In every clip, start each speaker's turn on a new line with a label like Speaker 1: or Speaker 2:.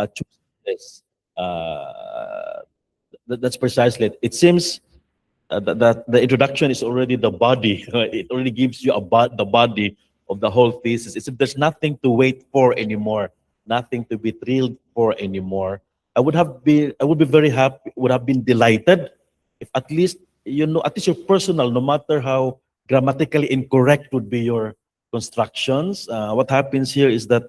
Speaker 1: choose this. Uh, that's precisely it. It seems that the introduction is already the body. It already gives you the body of the whole thesis. It's, there's nothing to wait for anymore, nothing to be thrilled for anymore. I would be very happy, would have been delighted if at least, at least your personal, no matter how grammatically incorrect would be your constructions. What happens here is that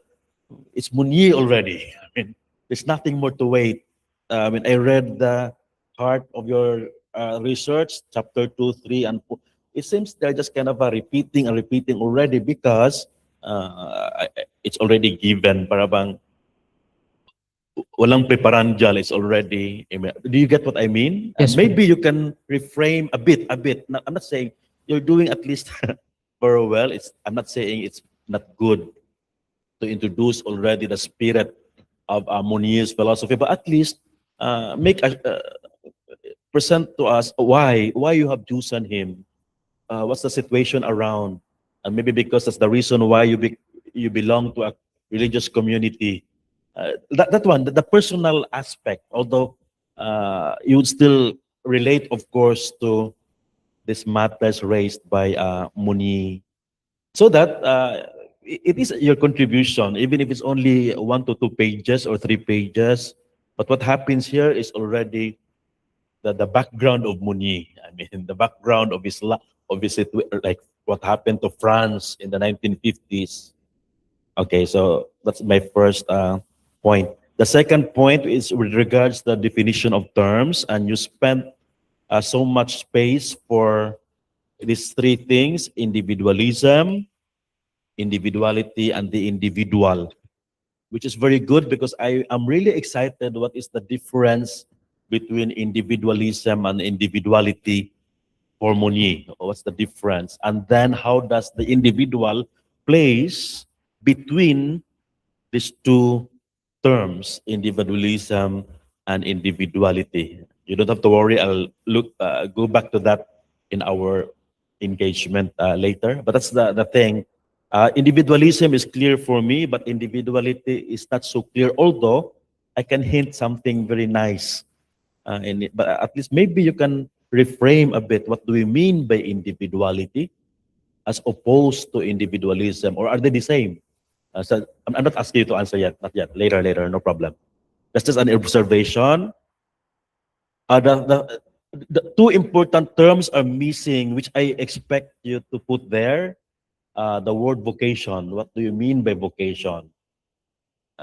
Speaker 1: it's Mounier already. I mean, there's nothing more to wait. I mean, I read the heart of your research, chapter 2, 3, and 4. It seems they're just kind of repeating and repeating already because it's already given. Para bang walang preparandial is already. Do you get what I mean?
Speaker 2: Yes,
Speaker 1: Maybe you can reframe a bit, a bit. I'm not saying you're doing at least very well. I'm not saying it's not good to introduce already the spirit of Mounier's philosophy, but at least make present to us why you have chosen him. What's the situation around, and maybe because that's the reason why you belong to a religious community. That one, the personal aspect, although you would still relate, of course, to these matters raised by Mounier, so that it is your contribution, even if it's only 1 to 2 pages or 3 pages. But what happens here is already the background of Mounier. I mean, the background of like what happened to France in the 1950s. Okay, so that's my first point. The second point is with regards to the definition of terms, and you spent so much space for these three things: individualism, individuality, and the individual, which is very good because I am really excited what is the difference between individualism and individuality for Mounier. What's the difference? And then how does the individual place between these two terms, individualism and individuality? You don't have to worry. I'll go back to that in our engagement later. But that's the thing. Individualism is clear for me, but individuality is not so clear. Although I can hint something very nice in it, but at least maybe you can reframe a bit. What do we mean by individuality as opposed to individualism, or are they the same? So I'm not asking you to answer yet, not yet. Later, no problem. That's just an observation. The two important terms are missing, which I expect you to put there. The word vocation. What do you mean by vocation?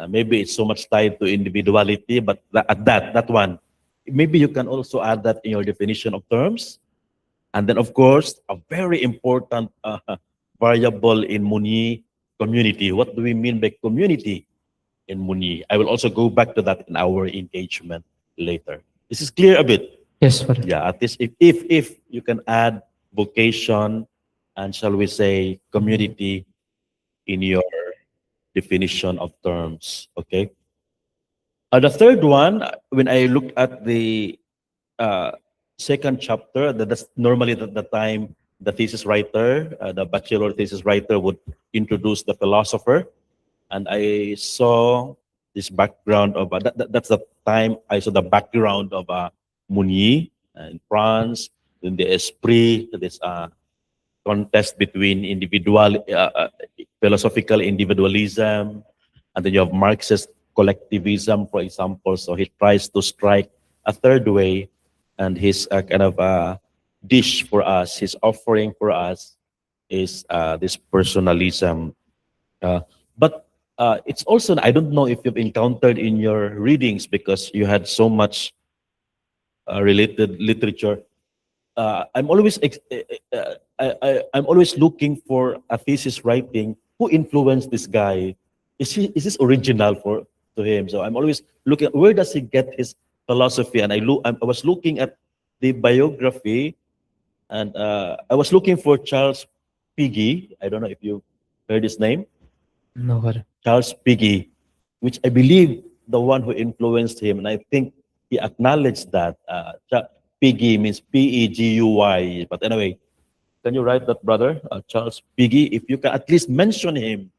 Speaker 1: Maybe it's so much tied to individuality, but that one, maybe you can also add that in your definition of terms. And then, of course, a very important variable in Mounier, community. What do we mean by community in Mounier? I will also go back to that in our engagement later. This is clear a bit.
Speaker 2: Yes, Father.
Speaker 1: Yeah, at least if you can add vocation and shall we say community in your definition of terms. Okay. The third one, when I looked at the uh, second chapter, that's normally the time the thesis writer, the bachelor thesis writer would introduce the philosopher. And I saw this background of, that's the time I saw the background of Mounier in France, in the Esprit, this contest between philosophical individualism, and then you have Marxist collectivism, for example. So he tries to strike a third way, and his kind of dish for us, his offering for us is this personalism. But it's also, I don't know if you've encountered in your readings, because you had so much related literature. I'm always I'm always looking for a thesis writing. Who influenced this guy? Is this original to him? So I'm always looking, where does he get his philosophy? And I was looking at the biography, and I was looking for Charles Piggy. I don't know if you heard his name.
Speaker 2: No, Father.
Speaker 1: Charles Piggy, which I believe the one who influenced him, and I think he acknowledged that. Piggy means P-E-G-U-Y. But anyway, can you write that, brother? Charles Piggy, if you can at least mention him,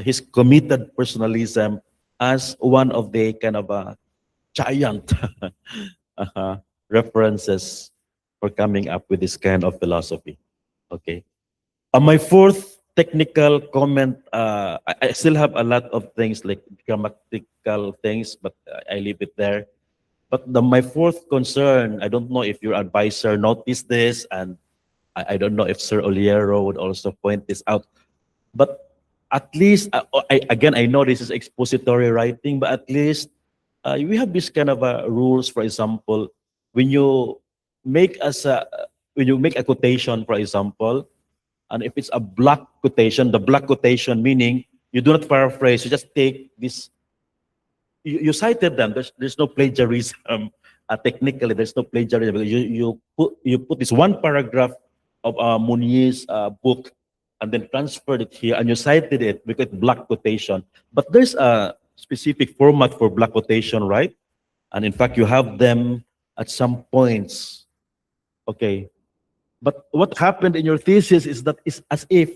Speaker 1: his committed personalism as one of the kind of giant uh, references for coming up with this kind of philosophy. Okay. My fourth technical comment, I still have a lot of things like grammatical things, but I leave it there. But my fourth concern, I don't know if your advisor noticed this, and I don't know if Sir Oliero would also point this out. But at least, again, I know this is expository writing, but at least we have this kind of rules. For example, when you make as a when you make a quotation, for example, and if it's a block quotation, the block quotation meaning you do not paraphrase, you just take this, you cited them. There's no plagiarism. Technically, there's no plagiarism. Because you put this one paragraph of Mounier's book, and then transferred it here, and you cited it because block quotation. But there's a specific format for block quotation, right? And in fact, you have them at some points. Okay, but what happened in your thesis is that it's as if,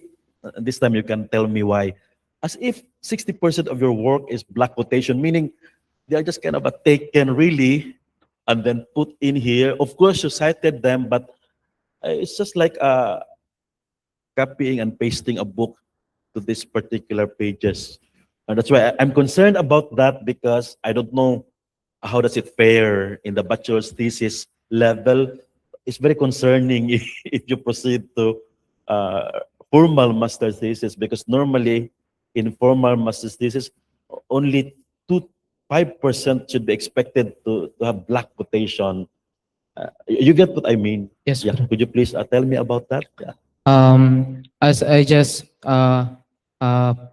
Speaker 1: this time you can tell me why, as if 60% of your work is black quotation, meaning they are just kind of a taken really and then put in here. Of course, you cited them, but it's just like copying and pasting a book to these particular pages. And that's why I'm concerned about that, because I don't know how does it fare in the bachelor's thesis level. It's very concerning if you proceed to formal master's thesis, because normally in formal master's thesis, only 5% should be expected to have black quotation. You get what I mean?
Speaker 2: Yes,
Speaker 1: Yeah.
Speaker 2: Father.
Speaker 1: Could you please tell me about that? Yeah.
Speaker 2: As I just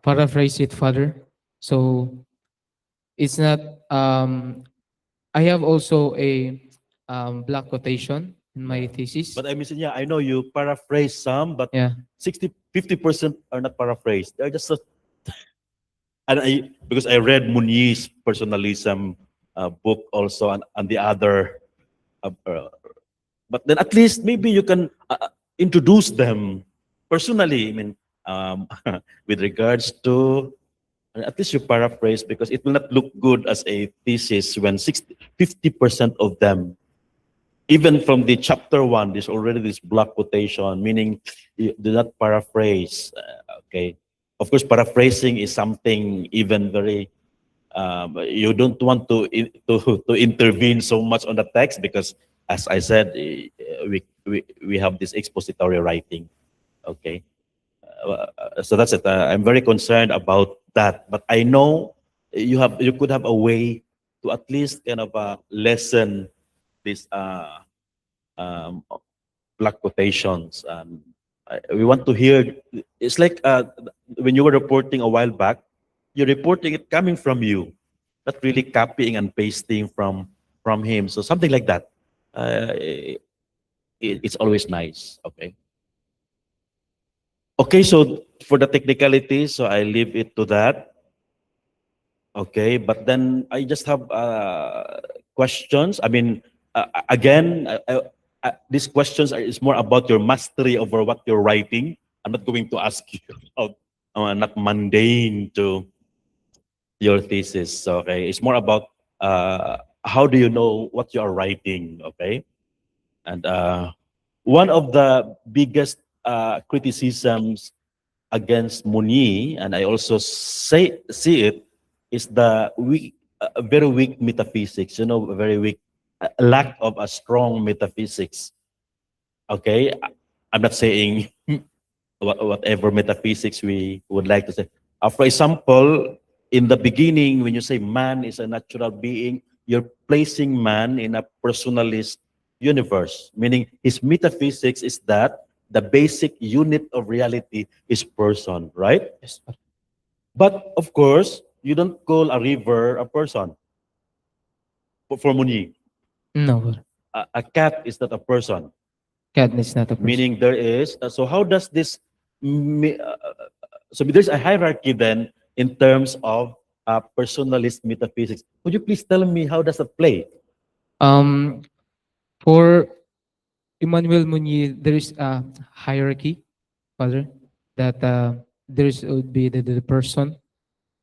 Speaker 2: paraphrase it, Father. So it's not. I have also a black quotation in my
Speaker 1: Yeah.
Speaker 2: thesis.
Speaker 1: But I mean, yeah, I know you paraphrase some, but
Speaker 2: Yeah.
Speaker 1: 50% are not paraphrased. They're just and I, because I read Mounier's Personalism book also, and the other, uh, uh, but then at least maybe you can introduce them personally. I mean, um, with regards to, at least you paraphrase, because it will not look good as a thesis when 50% of them, even from the chapter one, there's already this block quotation, meaning you do not paraphrase. Okay. Of course, paraphrasing is something even very, you don't want to intervene so much on the text, because, as I said, we have this expository writing. Okay. So that's it. I'm very concerned about that. But I know you could have a way to at least kind of lessen this um, black quotations. We want to hear. It's like when you were reporting a while back, you're reporting it coming from you, not really copying and pasting from him. So something like that. It's always nice. Okay. Okay. So for the technicalities, so I leave it to that. Okay, but then I just have questions. I mean, again, these questions is more about your mastery over what you're writing. I'm not going to ask you about not mundane to your thesis. So, okay, it's more about how do you know what you are writing. Okay, and one of the biggest criticisms against Mounier, and I also see it, is the weak, very weak metaphysics. You know, a very weak lack of a strong metaphysics. Okay, I'm not saying whatever metaphysics we would like to say. For example, in the beginning, when you say man is a natural being, you're placing man in a personalist universe, meaning his metaphysics is that the basic unit of reality is person, right?
Speaker 2: Yes, Father.
Speaker 1: But of course, you don't call a river a person. For Muni,
Speaker 2: No, Father.
Speaker 1: a cat is not a person.
Speaker 2: God is not a person.
Speaker 1: Meaning there is. So how does this? mi- uh, so there's a hierarchy then in terms of personalist metaphysics. Would you please tell me how does that play?
Speaker 2: Um, for Emmanuel Mounier, there is a hierarchy, Father, that there is would be the person.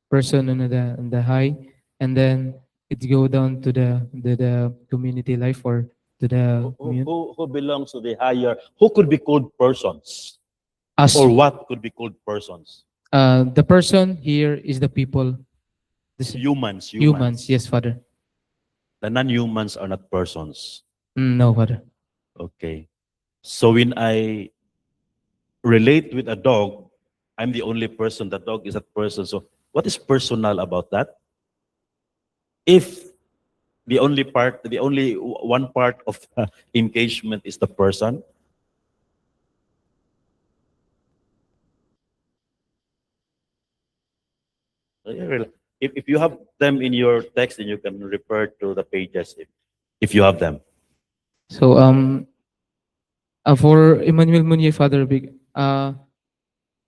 Speaker 2: person on the high, and then it go down to the community life or to the
Speaker 1: Who belongs to the higher? Who could be called persons?
Speaker 2: us.
Speaker 1: Or what could be called persons?
Speaker 2: The person here is the people, this
Speaker 1: Humans,
Speaker 2: humans.
Speaker 1: humans.
Speaker 2: Yes, Father.
Speaker 1: The non-humans are not persons.
Speaker 2: No, Father.
Speaker 1: Okay. So when I relate with a dog, I'm the only person. The dog is that person. So what is personal about that? If the only one part of the engagement is the person, if you have them in your text, then you can refer to the pages if you have them.
Speaker 2: So for Emmanuel Mounier, Father,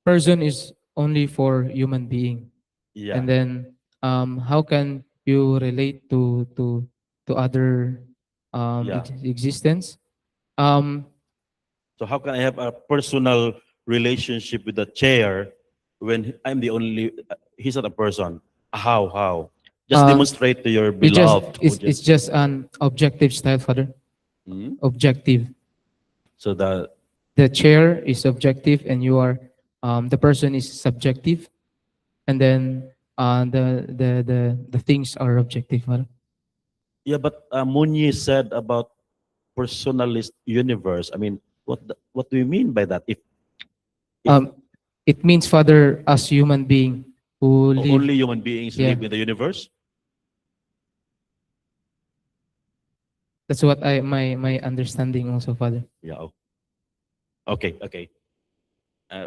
Speaker 2: person is only for human being,
Speaker 1: Yeah,
Speaker 2: and then how can you relate to other
Speaker 1: yeah.
Speaker 2: existence? Um,
Speaker 1: So how can I have a personal relationship with the chair when I'm the only? He's not a person. How? How? Just
Speaker 2: uh,
Speaker 1: demonstrate to your
Speaker 2: it just
Speaker 1: beloved.
Speaker 2: it's just an objective style, Father.
Speaker 1: Hmm?
Speaker 2: Objective.
Speaker 1: So the
Speaker 2: The chair is objective, and you are the person is subjective, and then the things are objective, Father.
Speaker 1: yeah, but Mounier said about personalist universe. I mean, what do you mean by that? If
Speaker 2: Um, it means, Father, as human being who live.
Speaker 1: only human beings
Speaker 2: Yeah,
Speaker 1: live in the universe,
Speaker 2: that's what my understanding also, Father.
Speaker 1: yeah. Okay, okay.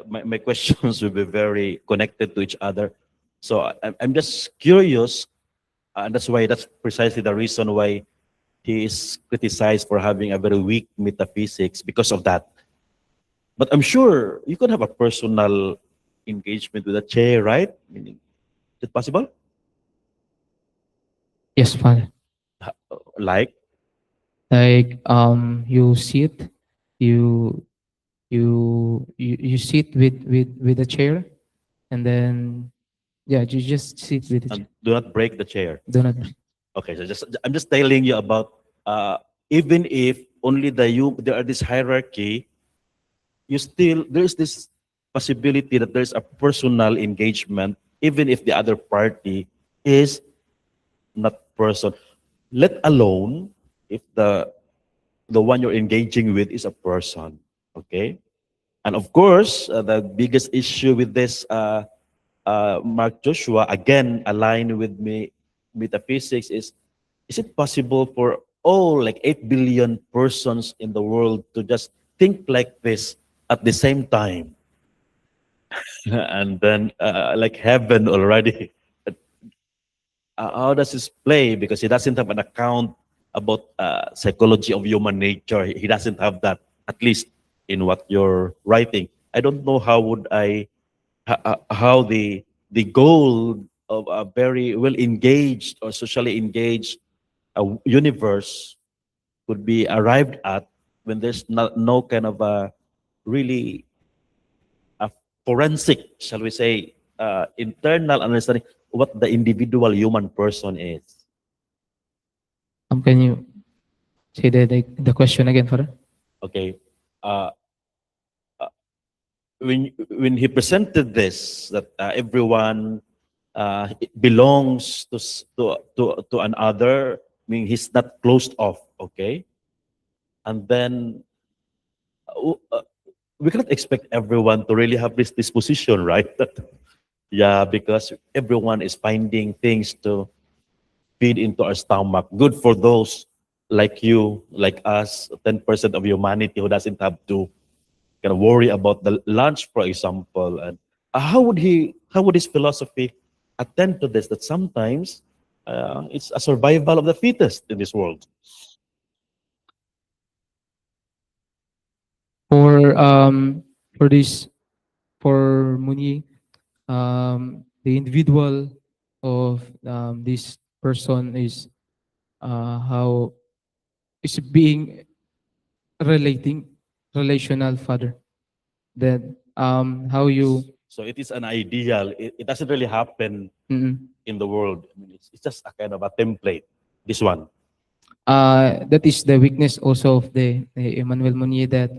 Speaker 1: My questions will be very connected to each other. So I'm just curious, and that's precisely the reason why he is criticized for having a very weak metaphysics because of that. But I'm sure you could have a personal engagement with a chair, right? Meaning, is it possible?
Speaker 2: Yes, Father.
Speaker 1: Like,
Speaker 2: Like you sit, you you sit with a chair, and then yeah, you just sit with the chair.
Speaker 1: and do not break the chair.
Speaker 2: Do not.
Speaker 1: Okay, so I'm just telling you about even if only there are this hierarchy, you still there's this possibility that there's a personal engagement, even if the other party is not person. Let alone if the one you're engaging with is a person. Okay, and of course the biggest issue with this Mark Joshua again aligned with me metaphysics is it possible for all like 8 billion persons in the world to just think like this at the same time? And then like heaven already, how does this play? Because he doesn't have an account about psychology of human nature. He doesn't have that, at least in what you're writing. I don't know how would how the goal of a very well engaged or socially engaged universe could be arrived at when there's no kind of a really a forensic, shall we say, internal understanding what the individual human person is.
Speaker 2: Can you say the question again, Father?
Speaker 1: Okay. Uh, when he presented this, that everyone belongs to another, I mean he's not closed off. Okay, and then uh, we cannot expect everyone to really have this disposition, right? Yeah, because everyone is finding things to feed into our stomach. Good for those like you, like us, 10% of humanity who doesn't have to kind of worry about the lunch, for example. And how would his philosophy attend to this? That sometimes it's a survival of the fittest in this world.
Speaker 2: For this, for Muni, the individual of this person is how is being relating relational, Father. That how you
Speaker 1: So it is an ideal. It doesn't really happen
Speaker 2: Mm-mm.
Speaker 1: in the world. I mean, it's just a kind of a template. This one.
Speaker 2: That is the weakness also of the Emmanuel Mounier, that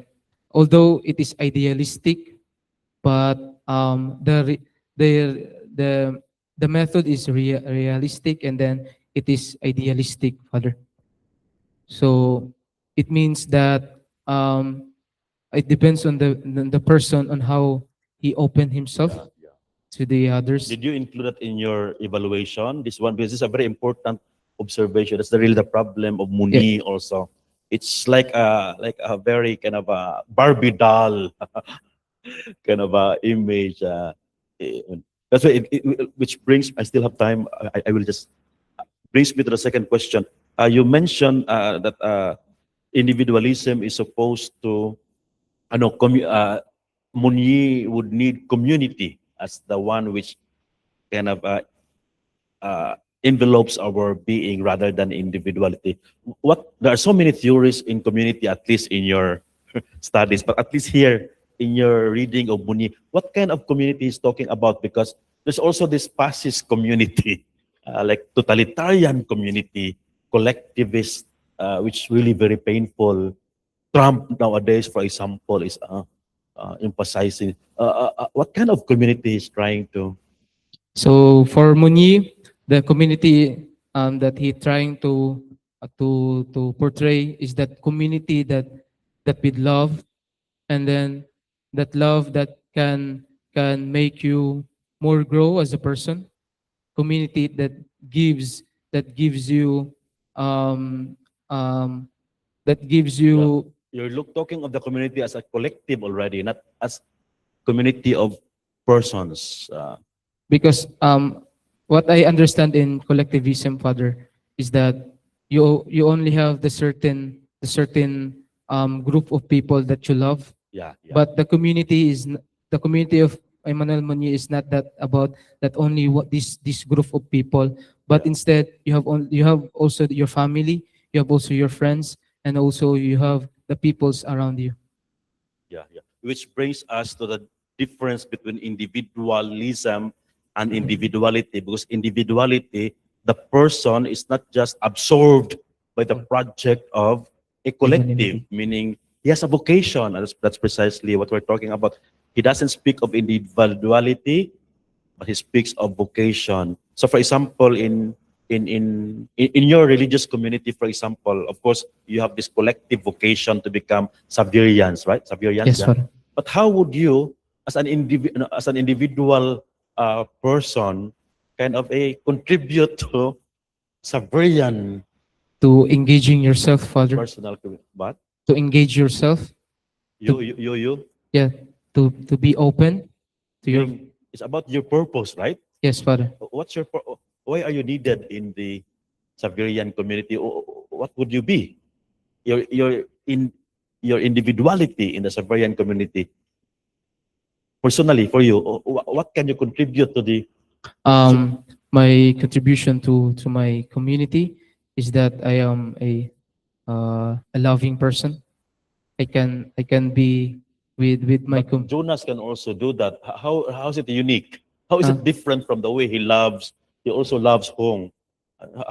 Speaker 2: although it is idealistic, but the the the method is realistic, and then it is idealistic, Father. So it means that it depends on the person, on how he open himself
Speaker 1: Yeah, yeah.
Speaker 2: to the others.
Speaker 1: Did you include that in your evaluation? This one, because this is a very important observation. That's the really the problem of
Speaker 2: Yeah.
Speaker 1: Muni also. It's like a very kind of a Barbie doll kind of a image. Eh, that's why which brings. I still have time. I will just brings me to the second question. You mentioned that individualism is supposed to, ano, Mounier would need community as the one which kind of envelopes our being rather than individuality. What there are so many theories in community, at least in your studies, but at least here in your reading of Muni, what kind of community is talking about? Because there's also this fascist community, like totalitarian community, collectivist, which really very painful. Trump nowadays, for example, is emphasizing. What kind of community is trying to?
Speaker 2: So for Muni, the community that he trying to portray is that community that with love, and then that love that can make you more grow as a person. Community gives that gives you um, um, that gives
Speaker 1: Yeah,
Speaker 2: you,
Speaker 1: you're talking of the community as a collective already, not as community of persons.
Speaker 2: because what I understand in collectivism, Father, is that you only have the certain group of people that you love,
Speaker 1: Yeah, yeah,
Speaker 2: but the community of Emmanuel Mounier is not that about that only what this group of people, but
Speaker 1: yeah,
Speaker 2: instead you have also your family, you have also your friends, and also you have the peoples around you.
Speaker 1: yeah, yeah. Which brings us to the difference between individualism and individuality, because individuality, the person is not just absorbed by the project of a collective,
Speaker 2: Equanimity.
Speaker 1: meaning he has a vocation. And that's precisely what we're talking about. He doesn't speak of individuality, but he speaks of vocation. So, for example, in your religious community, for example, of course, you have this collective vocation to become Saverians, right? Saverians,
Speaker 2: Yes,
Speaker 1: yeah.
Speaker 2: Father.
Speaker 1: But how would you, as an individual person, kind of a contribute to Saverian
Speaker 2: To engaging yourself, Father.
Speaker 1: personal community? But
Speaker 2: To engage yourself. To
Speaker 1: you,
Speaker 2: Yeah. To be open to your.
Speaker 1: meaning it's about your purpose, right?
Speaker 2: Yes, Father.
Speaker 1: What's your why are you needed in the Saverian community? What would you be? Your in your individuality in the Saverian community. Personally, for you, what can you contribute to the?
Speaker 2: My contribution to my community is that I am a loving person. I can be with my
Speaker 1: But Jonas can also do that. How is it unique? How is
Speaker 2: uh,
Speaker 1: it different from the way he loves? He also loves home.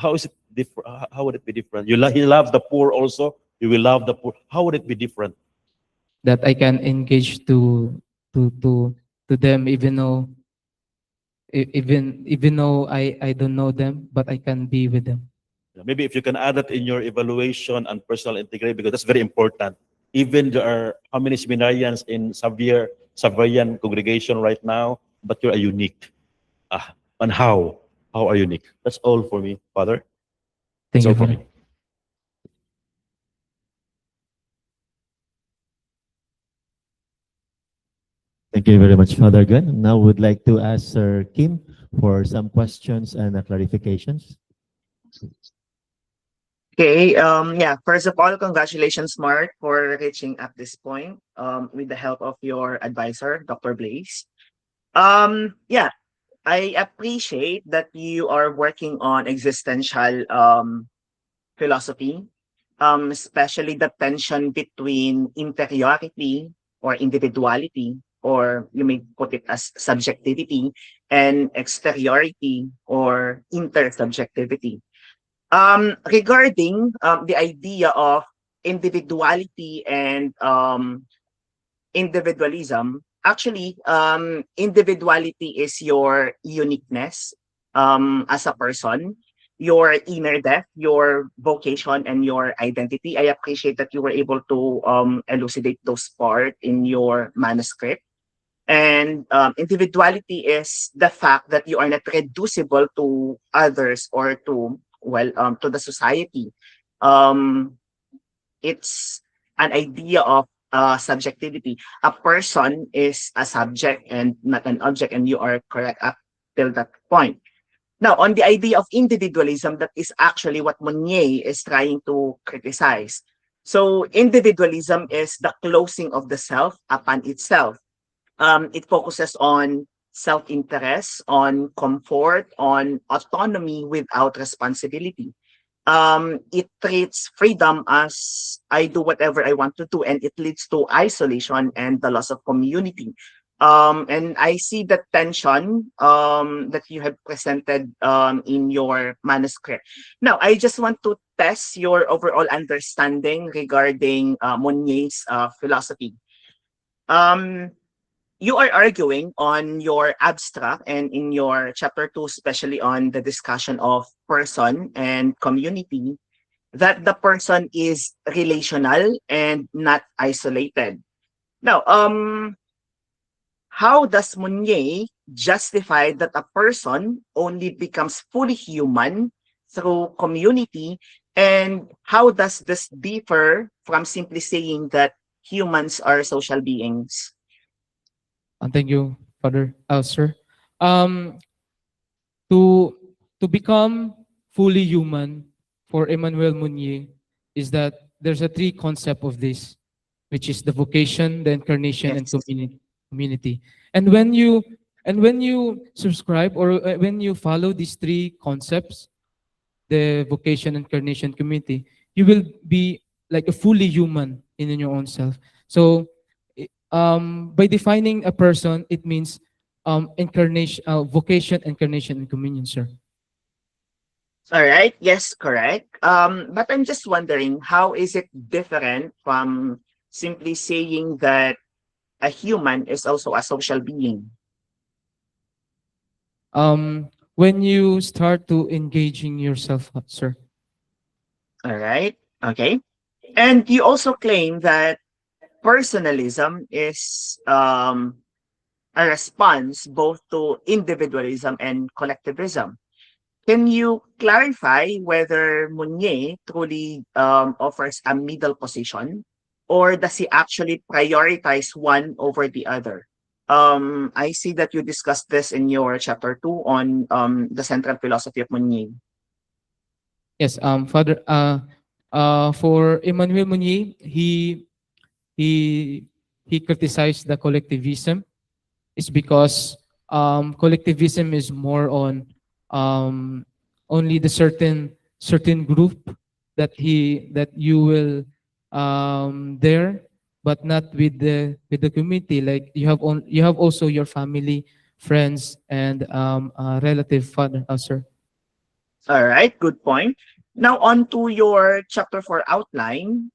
Speaker 1: How is it different? How would it be different? He loves the poor also. You will love the poor. How would it be different?
Speaker 2: that I can engage to to to them, even though I don't know them, but I can be with them.
Speaker 1: Maybe if you can add that in your evaluation and personal integrity, because that's very important. Even there are how many seminarians in Saverian congregation right now, but you're a unique. And how? How are unique? That's all for me, Father. That's
Speaker 2: Thank
Speaker 1: all
Speaker 2: you,
Speaker 1: for
Speaker 2: Father.
Speaker 1: me.
Speaker 3: Thank you very much, Father Glenn. Now would like to ask Sir Kim for some questions and clarifications.
Speaker 4: Okay, yeah, first of all, congratulations, Mark, for reaching at this point with the help of your advisor, Dr. Blaze. Yeah, I appreciate that you are working on existential philosophy, especially the tension between interiority or individuality or you may put it as subjectivity, and exteriority or intersubjectivity. Regarding the idea of individuality and individualism, actually, individuality is your uniqueness as a person, your inner depth, your vocation, and your identity. I appreciate that you were able to elucidate those part in your manuscript. And individuality is the fact that you are not reducible to others or to, well, to the society. Um, it's an idea of subjectivity. A person is a subject and not an object, and you are correct up till that point. Now, on the idea of individualism, that is actually what Mounier is trying to criticize. So, individualism is the closing of the self upon itself. It focuses on self-interest, on comfort, on autonomy without responsibility. It treats freedom as I do whatever I want to do, and it leads to isolation and the loss of community. And I see the tension that you have presented in your manuscript. Now, I just want to test your overall understanding regarding Mounier's philosophy. Um, you are arguing on your abstract and in your chapter 2, especially on the discussion of person and community, that the person is relational and not isolated. Now, how does Mounier justify that a person only becomes fully human through community? And how does this differ from simply saying that humans are social beings?
Speaker 2: Thank you, Father, sir. Um, to to become fully human for Emmanuel Mounier is that there's a three concept of this, which is the vocation, the incarnation, and
Speaker 4: Yes.
Speaker 2: community. And when you subscribe or when you follow these three concepts, the vocation, incarnation, community, you will be like a fully human in your own self. So, by defining a person, it means incarnation, vocation, incarnation, and communion, sir.
Speaker 4: All right. Yes, correct. But I'm just wondering, how is it different from simply saying that a human is also a social being?
Speaker 2: When you start to engaging yourself, sir.
Speaker 4: All right. Okay. And you also claim that personalism is a response both to individualism and collectivism. Can you clarify whether Mounier truly offers a middle position, or does he actually prioritize one over the other? I see that you discussed this in your chapter 2 on the central philosophy of Mounier.
Speaker 2: Yes, Father. For Emmanuel Mounier, he he criticized the collectivism. It's because collectivism is more on um, only the certain group that you will there, but not with the community. Like you have also your family, friends, and relative, father, sir.
Speaker 4: All right, good point. Now on to your chapter 4 outline.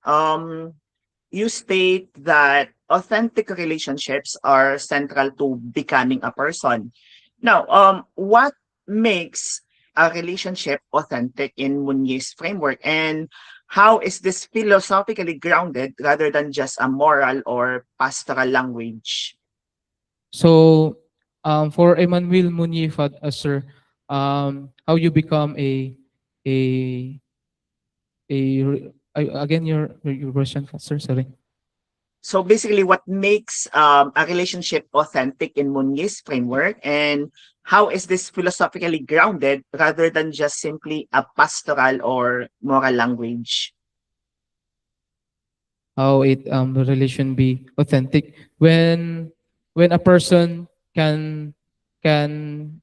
Speaker 4: You state that authentic relationships are central to becoming a person. Now, what makes a relationship authentic in Munier's framework, and how is this philosophically grounded rather than just a moral or pastoral language?
Speaker 2: So, for Emmanuel Munifat, sir, how you become a again your question, sir. Sorry.
Speaker 4: So basically, what makes a relationship authentic in Munier's framework, and how is this philosophically grounded rather than just simply a pastoral or moral language?
Speaker 2: How it the relation be authentic when a person can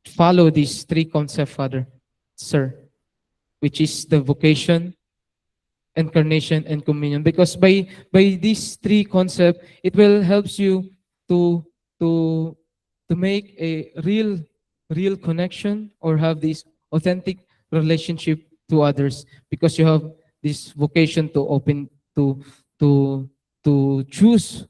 Speaker 2: follow these three concepts, Father, sir, which is the vocation, incarnation, and communion. Because by these three concepts, it will helps you to to to make a real connection or have this authentic relationship to others, because you have this vocation to open to to choose.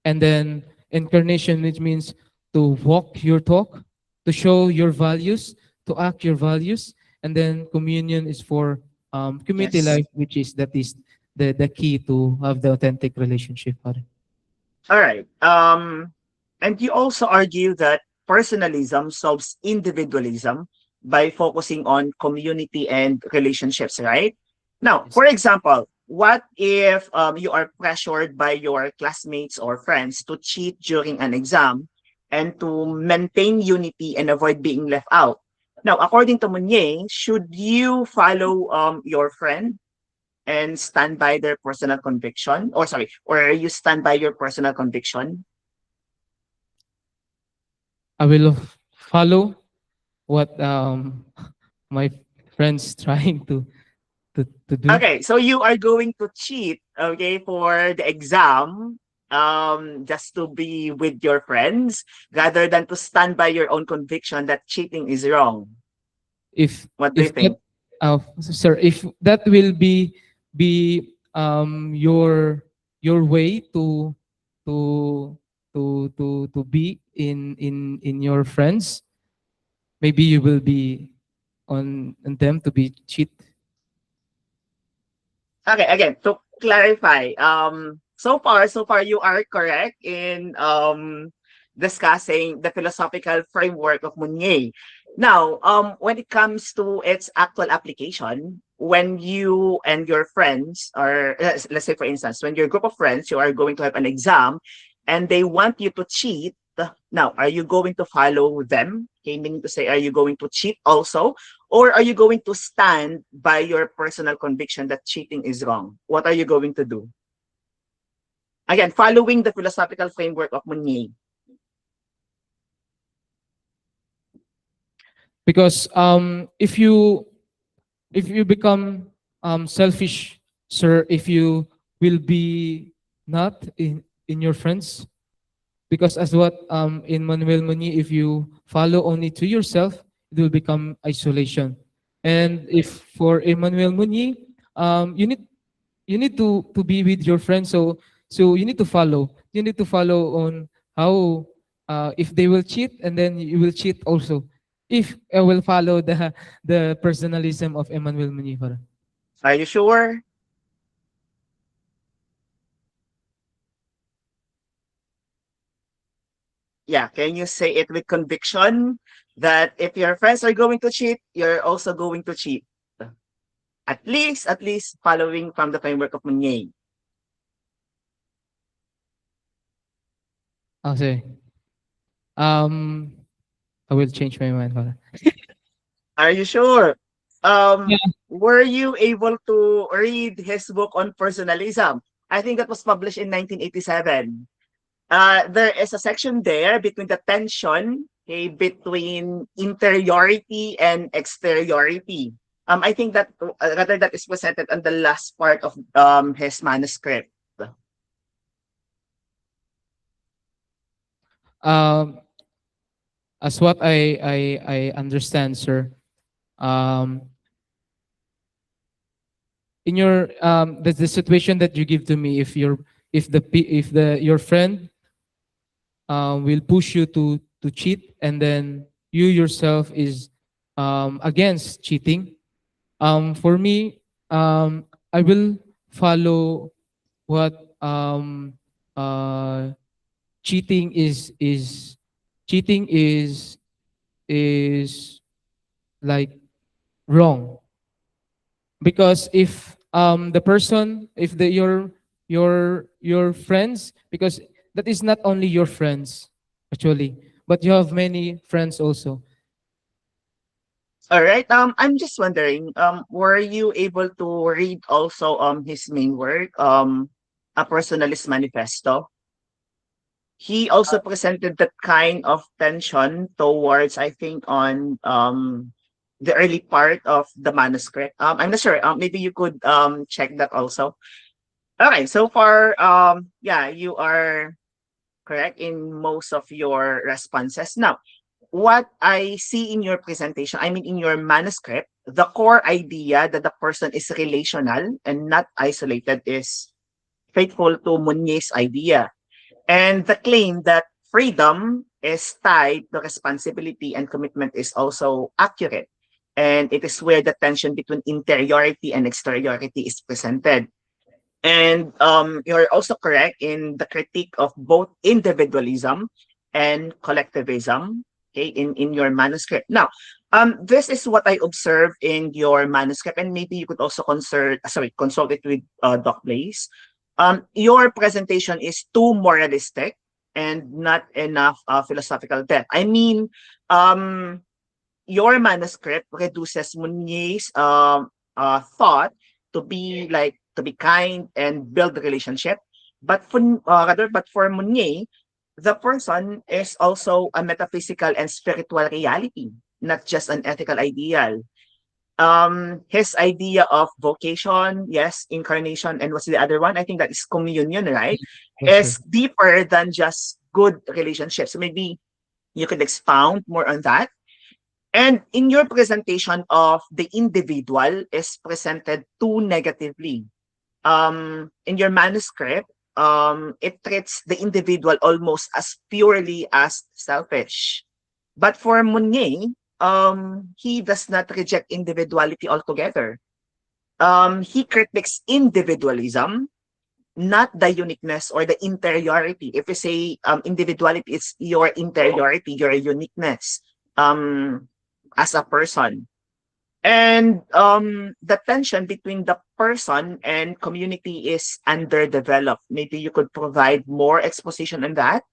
Speaker 2: And then incarnation, which means to walk your talk, to show your values, to act your values. And then communion is for community
Speaker 4: Yes.
Speaker 2: life, which is that is the key to have the authentic relationship. Pare.
Speaker 4: All right. And you also argue that personalism solves individualism by focusing on community and relationships, right? Now,
Speaker 2: Yes.
Speaker 4: for example, what if you are pressured by your classmates or friends to cheat during an exam and to maintain unity and avoid being left out? Now, according to Mounier, should you follow your friend and stand by their personal conviction, or sorry, or you stand by your personal conviction?
Speaker 2: I will follow what my friends trying to do.
Speaker 4: Okay, so you are going to cheat, okay, for the exam, just to be with your friends rather than to stand by your own conviction that cheating is wrong.
Speaker 2: If
Speaker 4: What do you
Speaker 2: if that
Speaker 4: think?
Speaker 2: sir, if that will be your way to to be in your friends, maybe you will be on them to be cheat.
Speaker 4: Okay, again, to clarify, so far you are correct in discussing the philosophical framework of Mounier. Now, when it comes to its actual application, when you and your friends are, let's say for instance, when your group of friends, you are going to have an exam and they want you to cheat, now, are you going to follow them? Okay, meaning to say, are you going to cheat also? Or are you going to stand by your personal conviction that cheating is wrong? What are you going to do? Again, following the philosophical framework of Mounier.
Speaker 2: Because if you become selfish, sir, if you will be not in your friends, because as what in Manuel Muni, if you follow only to yourself, it will become isolation. And if for Emmanuel Muni, you need to be with your friends. So you need to follow. You need to follow on how if they will cheat, and then you will cheat also. If I will follow the personalism of Emmanuel Muni.
Speaker 4: Are you sure? Yeah, can you say it with conviction that if your friends are going to cheat, you're also going to cheat? At least following from the framework of Mounier.
Speaker 2: Okay. Um, I will change my mind.
Speaker 4: Are you sure?
Speaker 2: Yeah.
Speaker 4: Were you able to read his book on personalism? I think that was published in 1987. There is a section there between the tension, okay, between interiority and exteriority. I think that rather that is presented on the last part of his manuscript.
Speaker 2: Um, as what I understand, sir. Um, in your the situation that you give to me, if if the your friend will push you to cheat, and then you yourself is against cheating, for me, I will follow what uh, cheating cheating is like wrong. Because if the person, if the your friends, because that is not only your friends actually, but you have many friends also.
Speaker 4: All right. I'm just wondering, were you able to read also his main work, A Personalist Manifesto? He also presented that kind of tension towards, I think, on the early part of the manuscript. I'm not sure. Maybe you could check that also. Okay, so far, yeah, you are correct, in most of your responses. Now, what I see in your presentation, I mean in your manuscript, the core idea that the person is relational and not isolated is faithful to Mounier's idea. And the claim that freedom is tied to responsibility and commitment is also accurate. And it is where the tension between interiority and exteriority is presented. And you're also correct in the critique of both individualism and collectivism, okay, in your manuscript. Now, this is what I observed in your manuscript, and maybe you could also consult it with Doc Blaze. Your presentation is too moralistic and not enough philosophical depth. I mean, um, your manuscript reduces Mounier's thought to be like to be kind and build a relationship. But for Mounier, the person is also a metaphysical and spiritual reality, not just an ethical ideal. His idea of vocation, yes, incarnation, and what's the other one? I think that is communion, right?
Speaker 2: Yes, sir.
Speaker 4: Is deeper than just good relationships. So maybe you could expound more on that. And in your presentation of the individual is presented too negatively. In your manuscript, it treats the individual almost as purely as selfish. But for Mounier, he does not reject individuality altogether. He critiques individualism, not the uniqueness or the interiority. If we say individuality, it's your interiority, your uniqueness as a person. And the tension between the person and community is underdeveloped. Maybe you could provide more exposition on that.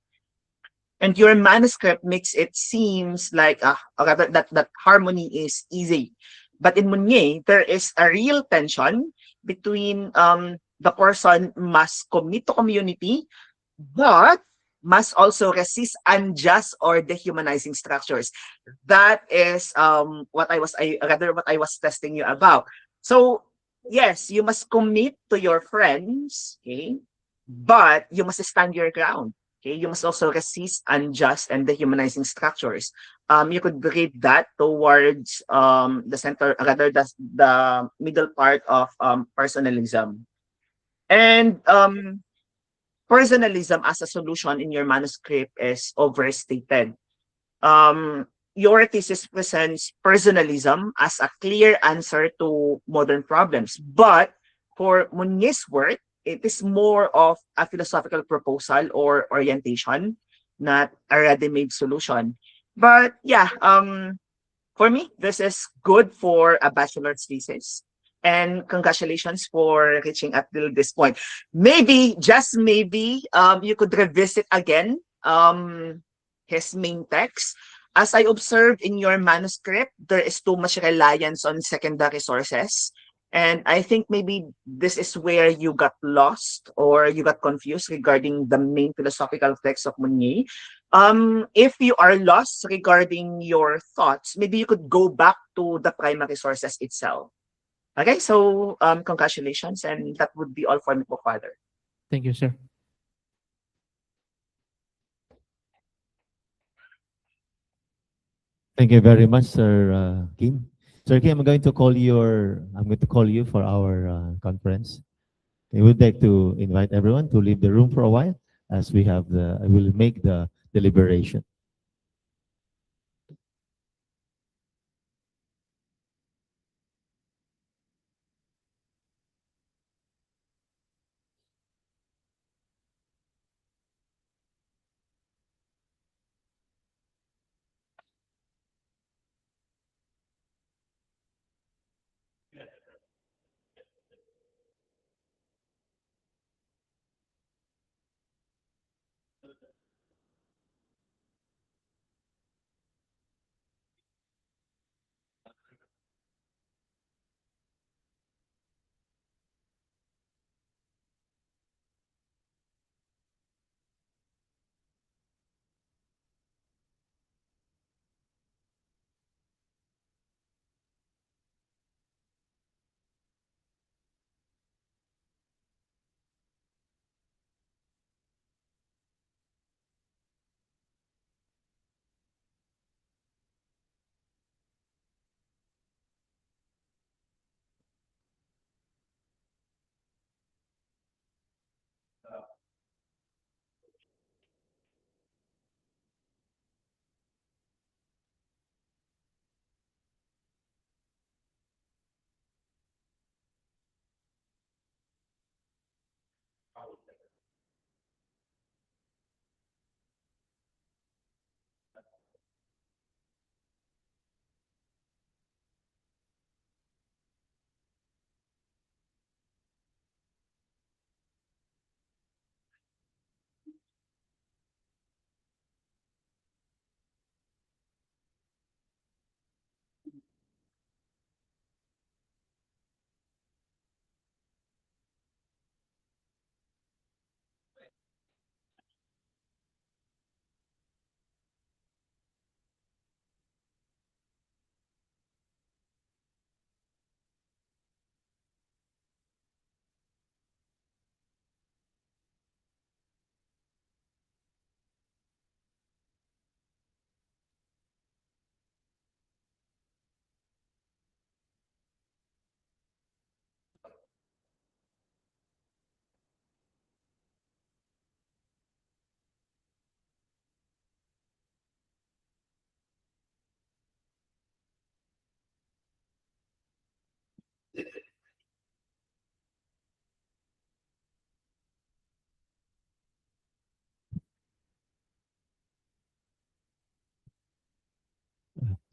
Speaker 4: And your manuscript makes it seems like rather that harmony is easy. But in Mounier, there is a real tension between the person must commit to community, but must also resist unjust or dehumanizing structures. That is what I was testing you about. So yes, you must commit to your friends, okay, but you must stand your ground. Okay, you must also resist unjust and dehumanizing structures. You could read that towards the center, rather the middle part of personalism. And personalism as a solution in your manuscript is overstated. Your thesis presents personalism as a clear answer to modern problems. But for Mounier's work, it is more of a philosophical proposal or orientation, not a ready-made solution. But yeah, for me, this is good for a bachelor's thesis. And congratulations for reaching up till this point. Maybe, just maybe, you could revisit again his main text. As I observed in your manuscript, there is too much reliance on secondary sources. And I think maybe this is where you got lost or you got confused regarding the main philosophical text of Mounier. If you are lost regarding your thoughts, maybe you could go back to the primary sources itself. Okay, so congratulations, and that would be all for me, Father.
Speaker 2: Thank you, sir.
Speaker 3: Thank you very much, Sir Kim. Sir Kim, I'm going to call you for our conference. I would like to invite everyone to leave the room for a while as I will make the deliberation.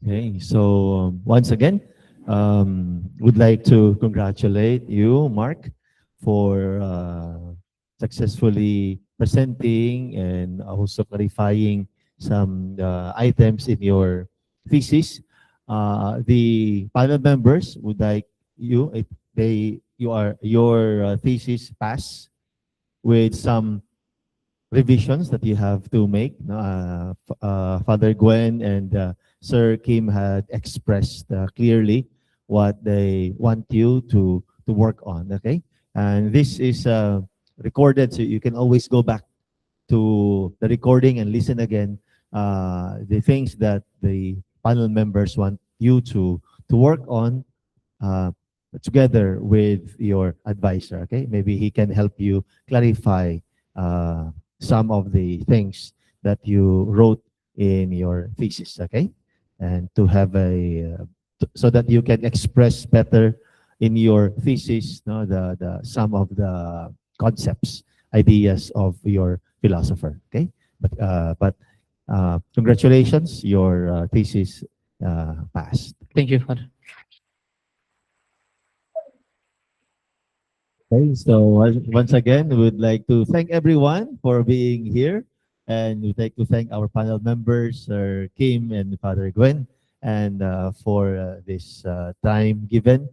Speaker 3: Okay, so once again, would like to congratulate you, Mark, for successfully presenting and also clarifying some items in your thesis. The panel members would like you, if you are your thesis pass with some revisions that you have to make. No? Father Gwen and Sir Kim had expressed clearly what they want you to work on. Okay, and this is recorded, so you can always go back to the recording and listen again. The things that the panel members want you to work on uh, together with your advisor. Okay, maybe he can help you clarify uh, some of the things that you wrote in your thesis. Okay, and to have so that you can express better in your thesis, no, the some of the concepts, ideas of your philosopher. Okay, but congratulations, your thesis passed.
Speaker 2: Thank you, Father.
Speaker 3: Okay, so once again, we would like to thank everyone for being here, and we'd like to thank our panel members, Sir Kim and Father Gwen, and for this time given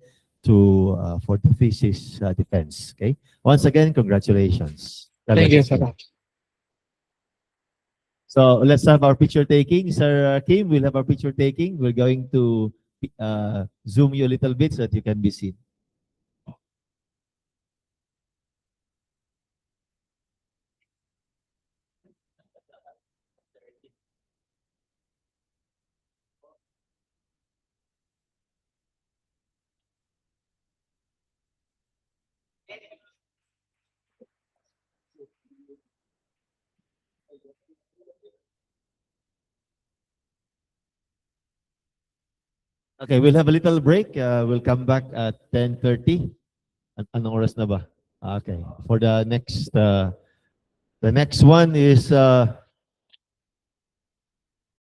Speaker 3: to for the thesis defense. Okay, once again, congratulations. God
Speaker 2: Thank you,
Speaker 3: bless you.
Speaker 2: Father.
Speaker 3: So let's have our picture taking. Sir Kim, we'll have our picture taking. We're going to zoom you a little bit so that you can be seen. Okay, we'll have a little break. We'll come back at 10:30. Anong oras na ba? Okay. For the next one is